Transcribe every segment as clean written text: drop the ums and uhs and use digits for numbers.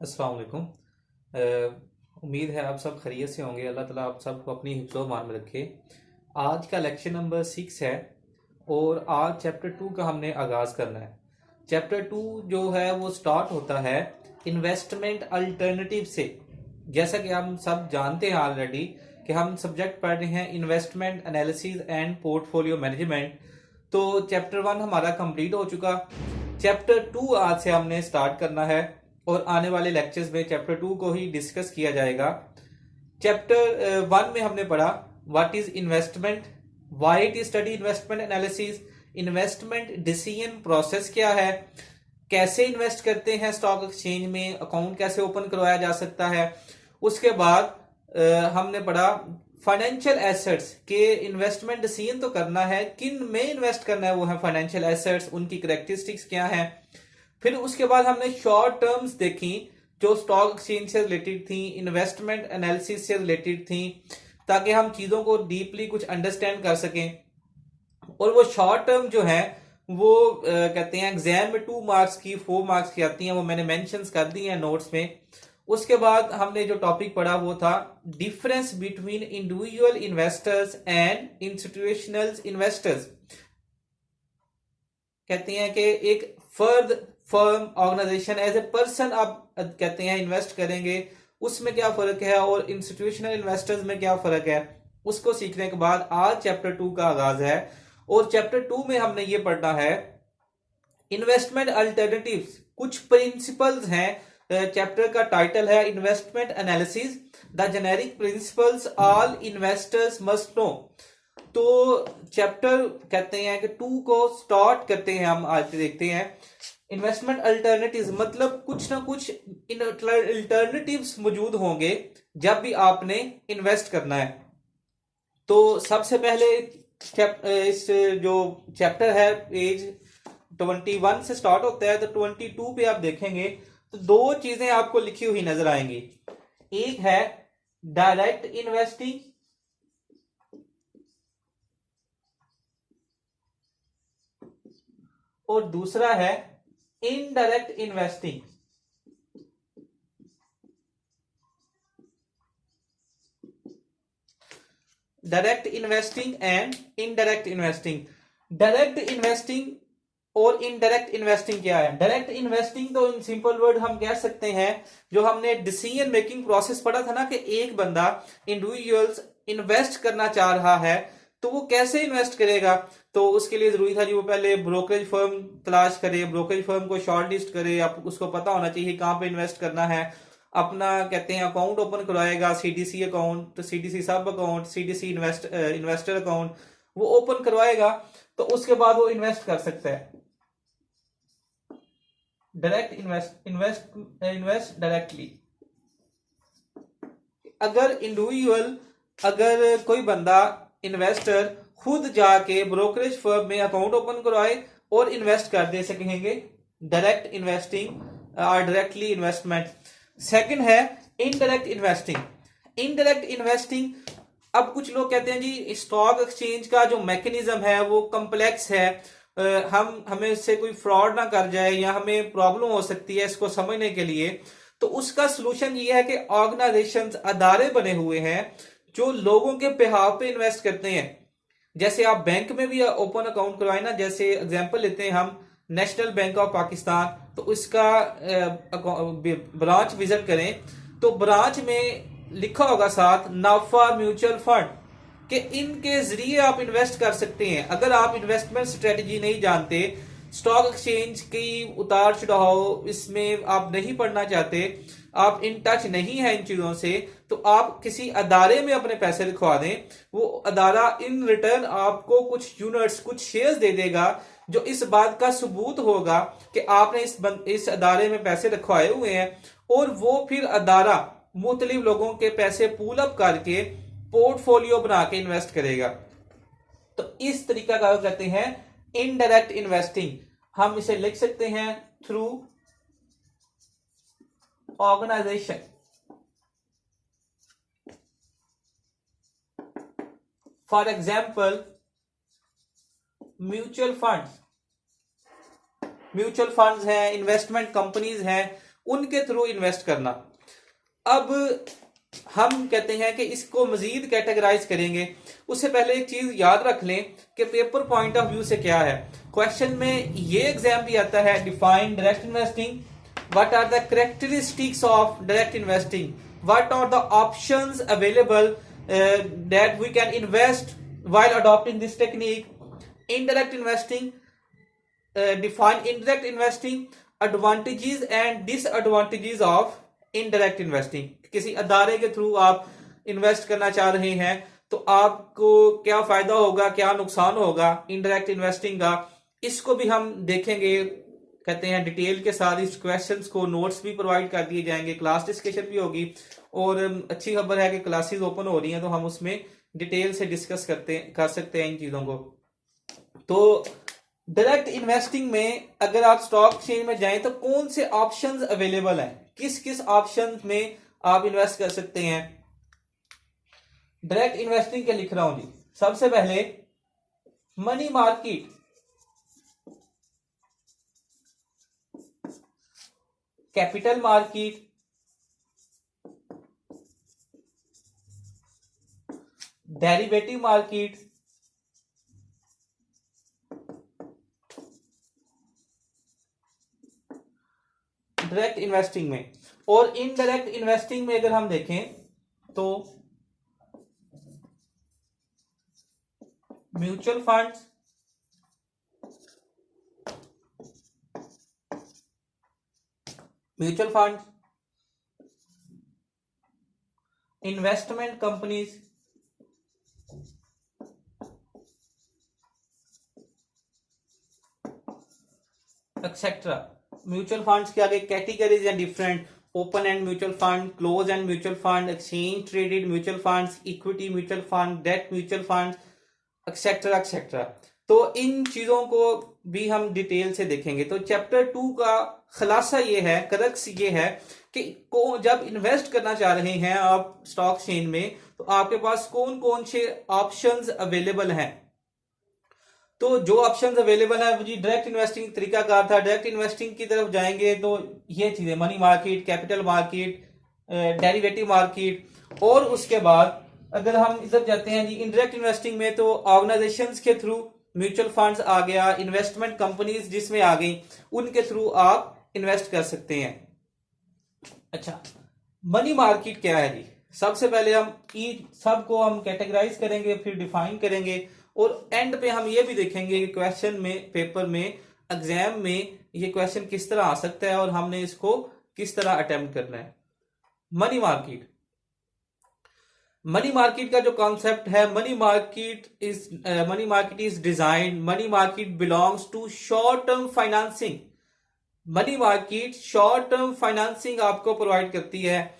अस्सलाम वालेकुम। उम्मीद है आप सब खैरियत से होंगे। अल्लाह ताला आप सबको अपनी हिफ्ज़ व मान में रखे। आज का लेक्चर नंबर 6 है और आज चैप्टर 2 का हमने आगाज़ करना है। चैप्टर 2 जो है वो स्टार्ट होता है इन्वेस्टमेंट अल्टरनेटिव से। जैसा कि हम सब जानते हैं ऑलरेडी कि हम सब्जेक्ट पढ़ रहे हैं investment analysis and portfolio management. तो चैप्टर 1 हमारा कंप्लीट हो चुका। चैप्टर 2 आज से हमने स्टार्ट करना है और आने वाले लेक्चर्स में चैप्टर 2 को ही डिस्कस किया जाएगा। चैप्टर 1 में हमने पढ़ा what is investment, why it is study investment analysis, investment decision process क्या है, कैसे इन्वेस्ट करते हैं स्टॉक एक्सचेंज में, अकाउंट कैसे ओपन करवाया जा सकता है। उसके बाद हमने पढ़ा फाइनेंशियल एसेट्स के इन्वेस्टमेंट डिसीजन तो करना है, किन में इन्वेस्ट करना है वो है फाइनेंशियल एसेट्स, उनकी करेक्टरिस्टिक्स क्या है। फिर उसके बाद हमने शॉर्ट टर्म्स देखी जो स्टॉक एक्सचेंज से रिलेटेड थी, इन्वेस्टमेंट एनालिसिस से रिलेटेड थी, ताकि हम चीजों को डीपली कुछ अंडरस्टैंड कर सकें। और वो शॉर्ट टर्म जो है वो कहते हैं एग्जाम में 2 मार्क्स की 4 मार्क्स की आती हैं, वो मैंने मेंशन कर दी है नोट्स में। उसके बाद हमने जो टॉपिक पढ़ा वो था difference between individual investors and institutional investors. कहते हैं कि एक फर्द, firm, organisation as a person आप कहते हैं इन्वेस्ट करेंगे, उसमें क्या फर्क है और इंस्टीट्यूशनल इन्वेस्टर्स में क्या फर्क है, उसको सीखने के बाद आज चैप्टर 2 का आगाज है। और चैप्टर 2 में हमने ये पढ़ना है इन्वेस्टमेंट अल्टरनेटिव्स, कुछ प्रिंसिपल्स हैं। चैप्टर का टाइटल है investment analysis, the generic principles all investors must know. तो चैप्टर कहते हैं कि 2 को स्टार्ट करते हैं हम। आज देखते हैं इन्वेस्टमेंट अल्टरनेटिव्स, मतलब कुछ ना कुछ अल्टरनेटिव्स मौजूद होंगे जब भी आपने इन्वेस्ट करना है। तो सबसे पहले इस जो चैप्टर है पेज 21 से स्टार्ट होता है, तो 22 पे आप देखेंगे तो 2 चीजें आपको लिखी हुई नजर आएंगी। एक है डायरेक्ट इन्वेस्टिंग और दूसरा है indirect investing. Direct investing and indirect investing. Direct investing और इनडायरेक्ट इन्वेस्टिंग क्या है? डायरेक्ट इन्वेस्टिंग तो इन सिंपल वर्ड हम कह सकते हैं जो हमने डिसीजन मेकिंग प्रोसेस पढ़ा था ना, कि एक बंदा इंडिविजुअल्स इन्वेस्ट करना चाह रहा है तो वो कैसे इन्वेस्ट करेगा। तो उसके लिए जरूरी था जी वो पहले ब्रोकरेज फर्म तलाश करे, ब्रोकरेज फर्म को शॉर्ट लिस्ट करे, आप उसको पता होना चाहिए कहां पे इन्वेस्ट करना है। अपना कहते हैं अकाउंट ओपन करवाएगा, सीडीसी अकाउंट, सीडीसी सब अकाउंट, सीडीसी इन्वेस्टर अकाउंट वो ओपन करवाएगा, तो उसके बाद वो इन्वेस्ट कर सकता है। Direct invest directly. अगर कोई बंदा इन्वेस्टर खुद जाके ब्रोकरेज फर्म में अकाउंट ओपन करवाए और इन्वेस्ट कर दे सकेंगे, डायरेक्ट इन्वेस्टिंग और डायरेक्टली इन्वेस्टमेंट। सेकंड है इनडायरेक्ट इन्वेस्टिंग। इनडायरेक्ट इन्वेस्टिंग, अब कुछ लोग कहते हैं जी स्टॉक एक्सचेंज का जो मैकेनिज्म है वो कॉम्प्लेक्स है, हमें इससे कोई फ्रॉड ना कर जाए या हमें प्रॉब्लम हो सकती है इसको समझने के लिए। तो उसका सोल्यूशन ये है कि ऑर्गेनाइजेशंस, अदारे बने हुए हैं जो लोगों के बिहाफ पे इन्वेस्ट करते हैं। जैसे आप बैंक में भी ओपन अकाउंट करवाए ना, जैसे एग्जांपल लेते हैं हम नेशनल बैंक ऑफ पाकिस्तान, तो उसका ब्रांच विजिट करें तो ब्रांच में लिखा होगा साथ नाफा म्यूचुअल फंड, कि इनके जरिए आप इन्वेस्ट कर सकते हैं। अगर आप इन्वेस्टमेंट स्ट्रेटजी नहीं जानते, स्टॉक एक्सचेंज की उतार चढ़ाव इसमें आप नहीं पढ़ना चाहते, आप इन टच नहीं है इन चीजों से, तो आप किसी अदारे में अपने पैसे लिखवा दें। वो अदारा इन रिटर्न आपको कुछ यूनिट्स, कुछ शेयर्स दे देगा जो इस बात का सबूत होगा कि आपने इस अदारे में पैसे रखवाए हुए हैं। और वो फिर अदारा मुख्तलिफ लोगों के पैसे पूल अप करके पोर्टफोलियो बना के इन्वेस्ट करेगा। तो इस तरीका का कहते हैं इनडायरेक्ट इन्वेस्टिंग। हम इसे लिख सकते हैं through organization. For example mutual funds, mutual funds हैं, इन्वेस्टमेंट कंपनीज हैं, उनके थ्रू इन्वेस्ट करना। अब हम कहते हैं कि इसको मजीद कैटेगराइज करेंगे, उससे पहले एक चीज याद रख लें कि पेपर पॉइंट ऑफ व्यू से क्या है। क्वेश्चन में ये एग्जाम भी आता है, define direct investing, what are the characteristics of direct investing, what are the options available that we can invest while adopting this technique, indirect investing, define indirect investing, advantages and disadvantages of indirect investing. किसी अदारे के through आप invest करना चाह रहे हैं तो आपको क्या फायदा होगा, क्या नुकसान होगा इनडायरेक्ट इन्वेस्टिंग का, इसको भी हम देखेंगे। कहते हैं डिटेल के साथ इस क्वेश्चंस को नोट्स भी प्रोवाइड कर दिए जाएंगे, क्लास डिस्कशन भी होगी, और अच्छी खबर है कि क्लासेस ओपन हो रही हैं तो हम उसमें डिटेल से डिस्कस कर सकते हैं इन चीजों को। तो डायरेक्ट इन्वेस्टिंग में अगर आप स्टॉक एक्सचेंज में जाएं तो कौन से ऑप्शंस अवेलेबल हैं, किस किस ऑप्शन में आप इन्वेस्ट कर सकते हैं। डायरेक्ट इन्वेस्टिंग के लिख रहा हूं जी। सबसे पहले money market, capital market, derivative market, direct investing में। और इनडायरेक्ट इन्वेस्टिंग में अगर हम देखें तो mutual funds, investment companies, etcetera. Mutual funds के आगे कैटेगरीज हैं different, open and mutual fund, close and mutual fund, exchange traded mutual funds, equity mutual fund, debt mutual fund, etcetera etcetera. तो इन चीजों को भी हम डिटेल से देखेंगे। तो चैप्टर 2 का खुलासा ये है, करक्स ये है कि जब इन्वेस्ट करना चाह रहे हैं आप स्टॉक एक्सचेंज में तो आपके पास कौन कौन से ऑप्शंस अवेलेबल हैं। तो जो ऑप्शंस अवेलेबल है वो जी डायरेक्ट इन्वेस्टिंग तरीकाकार था। डायरेक्ट इन्वेस्टिंग की तरफ जाएंगे तो ये चीजें money market, capital market, derivative market. और उसके बाद अगर हम इधर जाते हैं जी इनडायरेक्ट इन्वेस्टिंग में तो ऑर्गेनाइजेशंस के थ्रू म्यूचुअल फंड्स आ गया, इन्वेस्टमेंट कंपनीज जिसमें आ गई, उनके थ्रू आप इन्वेस्ट कर सकते हैं। अच्छा, मनी मार्केट क्या है जी। सबसे पहले हम सबको हम कैटेगराइज करेंगे, फिर डिफाइन करेंगे, और एंड पे हम ये भी देखेंगे कि क्वेश्चन में, पेपर में, एग्जाम में ये क्वेश्चन किस तरह आ सकता है और हमने इसको किस तरह अटेम्प्ट करना है। मनी मार्केट, मनी मार्केट का जो कॉन्सेप्ट है, money market is design, money market belongs to short term financing. Money market short term financing आपको प्रोवाइड करती है,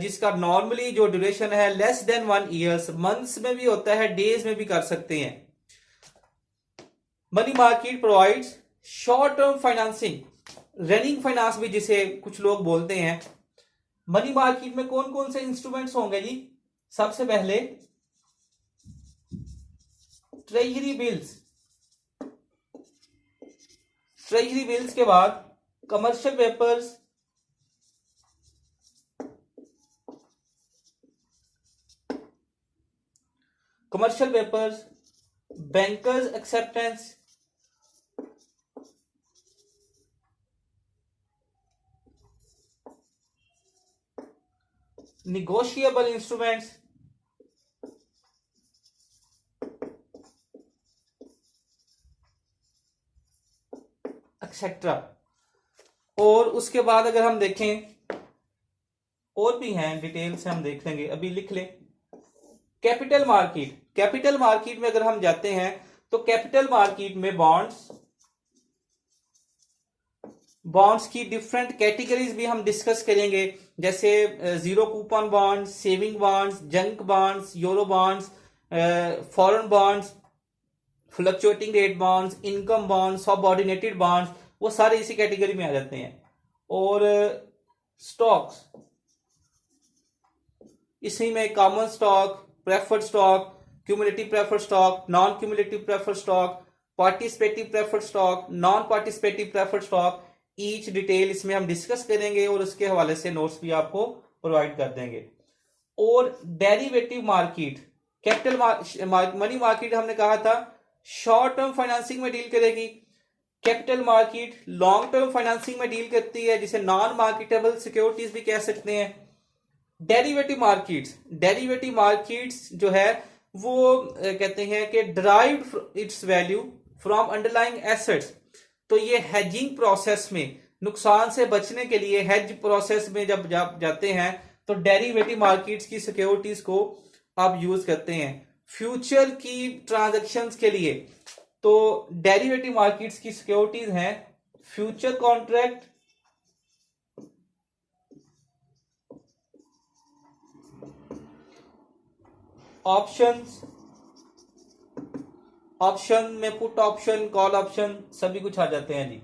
जिसका नॉर्मली जो ड्यूरेशन है लेस देन 1 ईयर्स, मंथ्स में भी होता है, डेज में भी कर सकते हैं। Money market provides short term financing, running finance भी जिसे कुछ लोग बोलते हैं। मनी मार्केट में कौन कौन से इंस्ट्रूमेंट्स होंगे जी। सबसे पहले ट्रेजरी बिल्स, ट्रेजरी बिल्स के बाद commercial papers, bankers acceptance, negotiable instruments, etcetera. और उसके बाद अगर हम देखें और भी हैं, डिटेल से हम देख लेंगे, अभी लिख लें। कैपिटल मार्केट, कैपिटल मार्केट में अगर हम जाते हैं तो कैपिटल मार्केट में बॉन्ड्स की डिफरेंट कैटेगरीज भी हम डिस्कस करेंगे, जैसे zero coupon bonds, saving bonds, junk bonds, euro bonds, foreign bonds, fluctuating rate bonds, income bonds, subordinated bonds, वो सारे इसी कैटेगरी में आ जाते हैं। और स्टॉक्स, इसी में common stock, preferred stock, cumulative preferred stock, non cumulative preferred stock, participative preferred stock, non participative preferred stock, each detail इसमें हम डिस्कस करेंगे और उसके हवाले से नोट्स भी आपको प्रोवाइड कर देंगे। और derivative market, capital money market हमने कहा था शॉर्ट टर्म फाइनेंसिंग में डील करेगी, capital market long term financing में डील करती है, जिसे नॉन मार्केटेबल सिक्योरिटीज भी कह सकते हैं। डेरिवेटिव मार्केट्स जो है वो कहते हैं कि derived it's value from underlying assets. तो ये हेजिंग प्रोसेस में नुकसान से बचने के लिए हेज प्रोसेस में जब जाते हैं तो डेरिवेटिव मार्केट्स की सिक्योरिटीज को आप यूज करते हैं फ्यूचर की ट्रांजैक्शंस के लिए। तो डेरिवेटिव मार्केट्स की सिक्योरिटीज हैं फ्यूचर कॉन्ट्रैक्ट, ऑप्शन में पुट ऑप्शन, कॉल ऑप्शन सभी कुछ आ जाते हैं जी।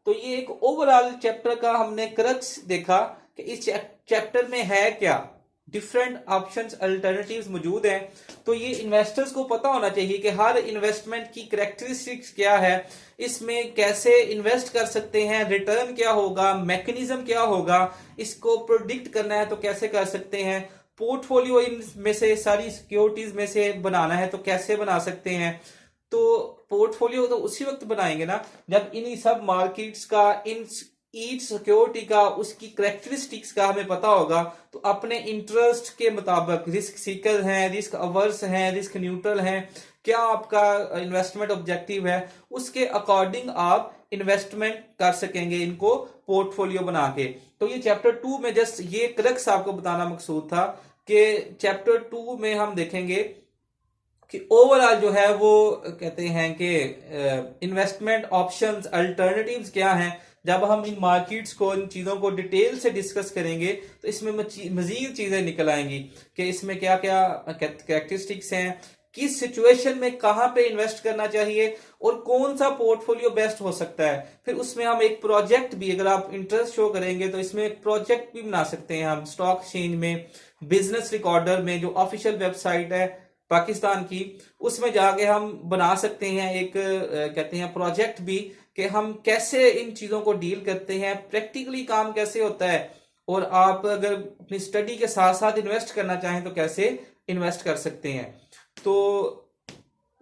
तो ये एक ओवरऑल चैप्टर का हमने क्रक्स देखा कि इस चैप्टर में है क्या, डिफरेंट ऑप्शंस अल्टरनेटिव्स मौजूद हैं। तो ये इन्वेस्टर्स को पता होना चाहिए कि हर इन्वेस्टमेंट की कैरेक्टरिस्टिक्स क्या है, इसमें कैसे इन्वेस्ट कर सकते हैं, रिटर्न क्या होगा, मैकेनिज्म क्या होगा, इसको प्रोडिक्ट करना है तो कैसे कर सकते हैं, पोर्टफोलियो इनमें से सारी सिक्योरिटीज में से बनाना है तो कैसे बना सकते हैं। तो पोर्टफोलियो तो उसी वक्त बनाएंगे ना जब इन्हीं सब मार्केट्स का, इन ईच सिक्योरिटी का, उसकी करेक्टरिस्टिक्स का हमें पता होगा। तो अपने इंटरेस्ट के मुताबिक रिस्क सीकर हैं, रिस्क अवर्स हैं, रिस्क न्यूट्रल हैं, क्या आपका इन्वेस्टमेंट ऑब्जेक्टिव है, उसके अकॉर्डिंग आप इन्वेस्टमेंट कर सकेंगे इनको पोर्टफोलियो बना के। तो ये चैप्टर 2 में जस्ट ये क्रक्स आपको बताना मकसूद था कि चैप्टर 2 में हम देखेंगे कि ओवरऑल जो है वो कहते हैं कि इन्वेस्टमेंट ऑप्शंस अल्टरनेटिव्स क्या हैं। जब हम इन मार्केट्स को, इन चीजों को डिटेल से डिस्कस करेंगे तो इसमें मजीद चीजें निकल आएंगी कि इसमें क्या क्या कैरेक्टरिस्टिक्स हैं, किस सिचुएशन में कहां पे इन्वेस्ट करना चाहिए और कौन सा पोर्टफोलियो बेस्ट हो सकता है। फिर उसमें हम एक प्रोजेक्ट भी, अगर आप इंटरेस्ट शो करेंगे तो इसमें एक प्रोजेक्ट भी बना सकते हैं हम स्टॉक एक्सचेंज में, बिजनेस रिकॉर्डर में, जो ऑफिशियल वेबसाइट है पाकिस्तान की, उसमें जाके हम बना सकते हैं एक कहते हैं प्रोजेक्ट भी कि हम कैसे इन चीजों को डील करते हैं, प्रैक्टिकली काम कैसे होता है, और आप अगर अपनी स्टडी के साथ साथ इन्वेस्ट करना चाहें तो कैसे इन्वेस्ट कर सकते हैं। तो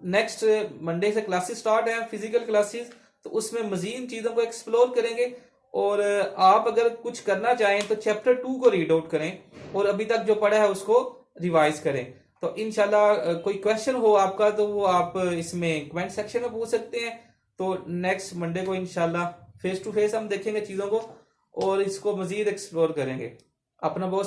नेक्स्ट मंडे से क्लासेस स्टार्ट है, फिजिकल क्लासेस, तो उसमें मजीद चीजों को एक्सप्लोर करेंगे। और आप अगर कुछ करना चाहें तो चैप्टर 2 को रीड आउट करें और अभी तक जो पढ़ा है उसको रिवाइज करें। तो इंशाल्लाह कोई क्वेश्चन हो आपका तो वो आप इसमें कमेंट सेक्शन में पूछ सकते हैं। तो नेक्स्ट मंडे को इंशाल्लाह फेस टू फेस हम देखेंगे चीज़ों को और इसको मजीद एक्सप्लोर करेंगे। अपना बहुत